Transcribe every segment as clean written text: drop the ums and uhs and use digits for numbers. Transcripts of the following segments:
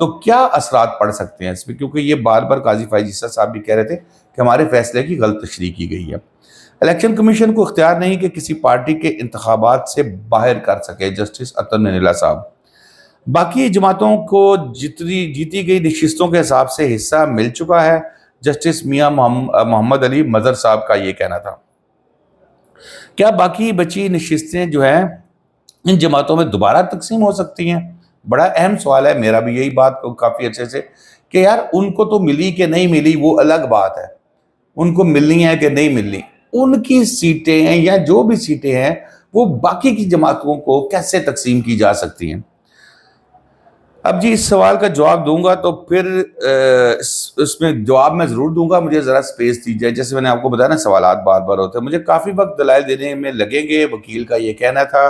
تو کیا اثرات پڑ سکتے ہیں اس پہ؟ کیونکہ یہ بار بار قاضی فائز عیسیٰ صاحب بھی کہہ رہے تھے کہ ہمارے فیصلے کی غلط تشریح کی گئی ہے۔ الیکشن کمیشن کو اختیار نہیں کہ کسی پارٹی کے انتخابات سے باہر کر سکے، جسٹس اطہر منیلا صاحب۔ باقی جماعتوں کو جیتی گئی نشستوں کے حساب سے حصہ مل چکا ہے، جسٹس میاں محمد علی مظہر صاحب کا یہ کہنا تھا۔ کیا باقی بچی نشستیں جو ہیں ان جماعتوں میں دوبارہ تقسیم ہو سکتی ہیں؟ بڑا اہم سوال ہے، میرا بھی یہی بات کافی اچھے سے کہ یار ان کو تو ملی کہ نہیں ملی وہ الگ بات ہے، ان کو ملنی ہے کہ نہیں ملنی، ان کی سیٹیں ہیں یا جو بھی سیٹیں ہیں وہ باقی کی جماعتوں کو کیسے تقسیم کی جا سکتی ہیں؟ اب جی اس سوال کا جواب دوں گا تو پھر اس میں جواب میں ضرور دوں گا، مجھے ذرا سپیس دیجیے۔ جیسے میں نے آپ کو بتایا نا سوالات بار بار ہوتے ہیں، مجھے کافی وقت دلائل دینے میں لگیں گے۔ وکیل کا یہ کہنا تھا۔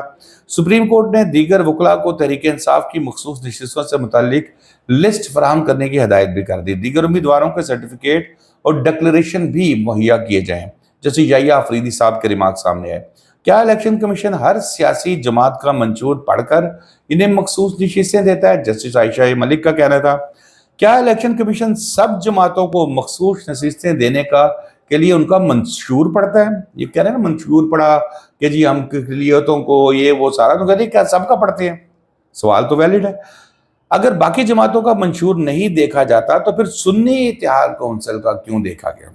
سپریم کورٹ نے دیگر وکلاء کو تحریک انصاف کی مخصوص نشستوں سے متعلق لسٹ فراہم کرنے کی ہدایت بھی کر دی۔ دیگر امیدواروں کے سرٹیفکیٹ اور ڈکلریشن بھی مہیا کیے جائیں، جیسے یحییٰ آفریدی صاحب کے ریمارک سامنے آئے۔ کیا الیکشن کمیشن ہر سیاسی جماعت کا منشور پڑھ کر انہیں مخصوص نشستیں دیتا ہے؟ جسٹس عائشہ ملک کا کہنا تھا۔ کیا الیکشن کمیشن سب جماعتوں کو مخصوص نشستیں دینے کے لیے ان کا منشور پڑھتا ہے؟ یہ کہہ رہے ہیں نا منشور پڑھا کہ جی ہم اقلیتوں کو یہ وہ سارا، تو کہتے ہیں کیا سب کا پڑھتے ہیں؟ سوال تو ویلڈ ہے۔ اگر باقی جماعتوں کا منشور نہیں دیکھا جاتا تو پھر سنی اتحاد کونسل کا کیوں دیکھا گیا؟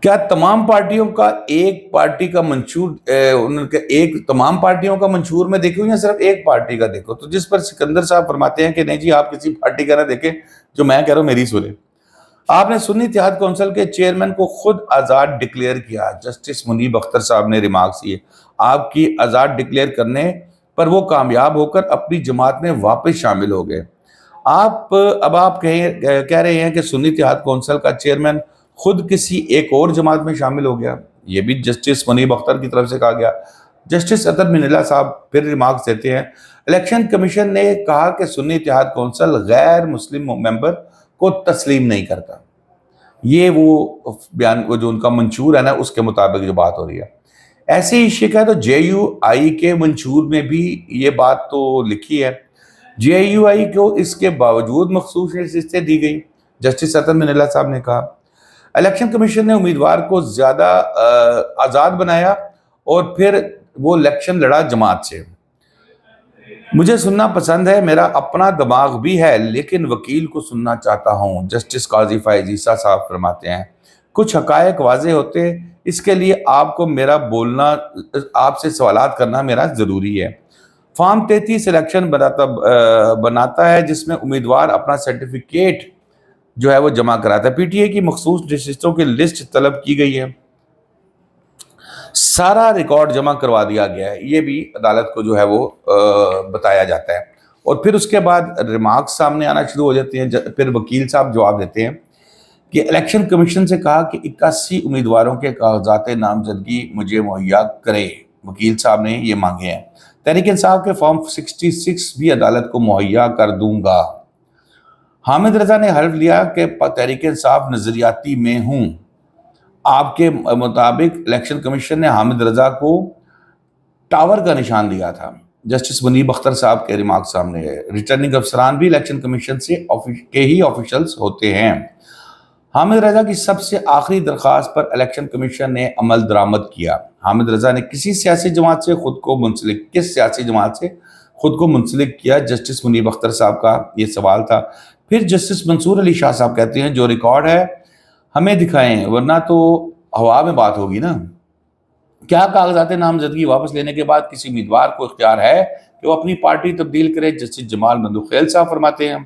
کیا تمام پارٹیوں کا ایک پارٹی کا منشور تمام پارٹیوں کا منشور میں دیکھوں یا صرف ایک پارٹی کا دیکھو؟ تو جس پر سکندر صاحب فرماتے ہیں کہ نہیں جی آپ کسی پارٹی کا نہ دیکھیں، جو میں کہہ رہا ہوں میری سنیں۔ آپ نے سنی اتحاد کونسل کے چیئرمین کو خود آزاد ڈکلیئر کیا، جسٹس منیب اختر صاحب نے ریمارکس کیے۔ آپ کی آزاد ڈکلیئر کرنے پر وہ کامیاب ہو کر اپنی جماعت میں واپس شامل ہو گئے۔ اب آپ کہہ رہے ہیں کہ سنی اتحاد کونسل کا چیئرمین خود کسی ایک اور جماعت میں شامل ہو گیا، یہ بھی جسٹس منیب اختر کی طرف سے کہا گیا۔ جسٹس اطہر منیلا صاحب پھر ریمارکس دیتے ہیں، الیکشن کمیشن نے کہا کہ سنی اتحاد کونسل غیر مسلم ممبر کو تسلیم نہیں کرتا۔ یہ وہ بیان جو ان کا منشور ہے نا اس کے مطابق جو بات ہو رہی ہے۔ ایسے ہی شکایت تو جے یو آئی کے منشور میں بھی یہ بات تو لکھی ہے، جے یو آئی کو اس کے باوجود مخصوص نشستیں دی گئی۔ جسٹس اطہر منیلا صاحب نے کہا الیکشن کمیشن نے امیدوار کو زیادہ آزاد بنایا اور پھر وہ الیکشن لڑا جماعت سے۔ مجھے سننا پسند ہے، میرا اپنا دماغ بھی ہے، لیکن وکیل کو سننا چاہتا ہوں، جسٹس قاضی فائز عیسیٰ صاحب فرماتے ہیں۔ کچھ حقائق واضح ہوتے، اس کے لیے آپ کو میرا بولنا، آپ سے سوالات کرنا میرا ضروری ہے۔ فارم 33 الیکشن بناتا ہے جس میں امیدوار اپنا سرٹیفکیٹ جو ہے وہ جمع کراتا ہے۔ پی ٹی اے کی مخصوص نشستوں کی لسٹ طلب کی گئی ہے، سارا ریکارڈ جمع کروا دیا گیا ہے، یہ بھی عدالت کو جو ہے وہ بتایا جاتا ہے۔ اور پھر اس کے بعد ریمارکس سامنے آنا شروع ہو جاتے ہیں۔ پھر وکیل صاحب جواب دیتے ہیں کہ الیکشن کمیشن سے کہا کہ 81 امیدواروں کے کاغذات نامزدگی مجھے مہیا کرے، وکیل صاحب نے یہ مانگے ہیں۔ تحریک انصاف کے فارم 66 بھی عدالت کو مہیا کر دوں گا۔ حامد رضا نے حلف لیا کہ تحریک انصاف نظریاتی میں ہوں۔ آپ کے مطابق الیکشن کمیشن نے حامد رضا کو ٹاور کا نشان دیا تھا۔ جسٹس منیب اختر صاحب کے ریمارک سامنے ہے۔ ریٹرننگ افسران بھی الیکشن کمیشن کے ہی آفیشلز ہوتے ہیں۔ حامد رضا کی سب سے آخری درخواست پر الیکشن کمیشن نے عمل درآمد کیا۔ حامد رضا نے کس سیاسی جماعت سے خود کو منسلک کیا؟ جسٹس منیب اختر صاحب کا یہ سوال تھا۔ پھر جسٹس منصور علی شاہ صاحب کہتے ہیں جو ریکارڈ ہے ہمیں دکھائیں، ورنہ تو ہوا میں بات ہوگی نا۔ کیا کاغذات نامزدگی واپس لینے کے بعد کسی امیدوار کو اختیار ہے کہ وہ اپنی پارٹی تبدیل کرے؟ جسٹس جمال مندوخیل صاحب فرماتے ہیں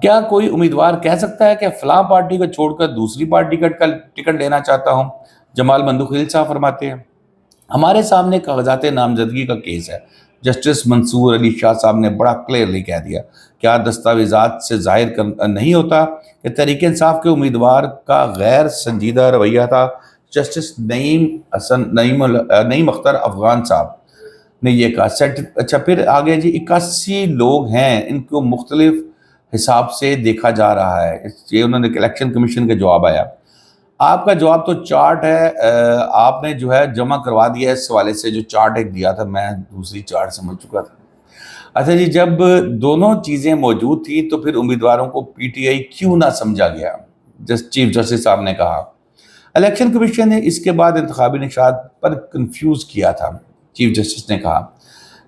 کیا کوئی امیدوار کہہ سکتا ہے کہ فلاں پارٹی کو چھوڑ کر دوسری پارٹی کا ٹکٹ لینا چاہتا ہوں؟ جمال مندوخیل صاحب فرماتے ہیں ہمارے سامنے کاغذات نامزدگی کا کیس ہے۔ جسٹس منصور علی شاہ صاحب نے بڑا کلیئرلی کہہ دیا کیا دستاویزات سے ظاہر نہیں ہوتا کہ تحریک انصاف کے امیدوار کا غیر سنجیدہ رویہ تھا؟ جسٹس نعیم اختر افغان صاحب نے یہ کہا۔ اچھا پھر آگے جی 81 لوگ ہیں، ان کو مختلف حساب سے دیکھا جا رہا ہے، یہ انہوں نے الیکشن کمیشن کا جواب آیا۔ آپ کا جواب تو چارٹ ہے، آپ نے جو ہے جمع کروا دیا ہے اس حوالے سے، جو چارٹ ایک دیا تھا میں دوسری چارٹ سمجھ چکا تھا۔ اچھا جی، جب دونوں چیزیں موجود تھیں تو پھر امیدواروں کو پی ٹی آئی کیوں نہ سمجھا گیا؟ چیف جسٹس صاحب نے کہا الیکشن کمیشن نے اس کے بعد انتخابی نشاد پر کنفیوز کیا تھا۔ چیف جسٹس نے کہا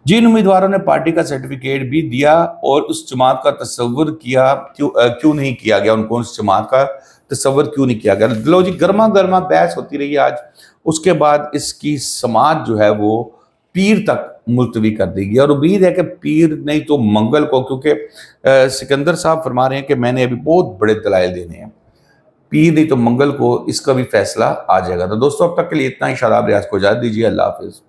جن امیدواروں نے پارٹی کا سرٹیفکیٹ بھی دیا اور اس جماعت کا تصور کیا کیوں نہیں کیا گیا، ان کو اس جماعت کا تصور کیوں نہیں کیا گیا؟ لو جی، گرما گرما بحث ہوتی رہی آج، اس کے بعد اس کی سماعت جو ہے وہ پیر تک ملتوی کر دی گئی، اور امید ہے کہ پیر نہیں تو منگل کو، کیونکہ سکندر صاحب فرما رہے ہیں کہ میں نے ابھی بہت بڑے دلائل دینے ہیں، پیر نہیں تو منگل کو اس کا بھی فیصلہ آ جائے گا۔ تو دوستو اب تک کے لیے اتنا ہی، شاداب ریاض کو اجازت دیجیے، اللہ حافظ۔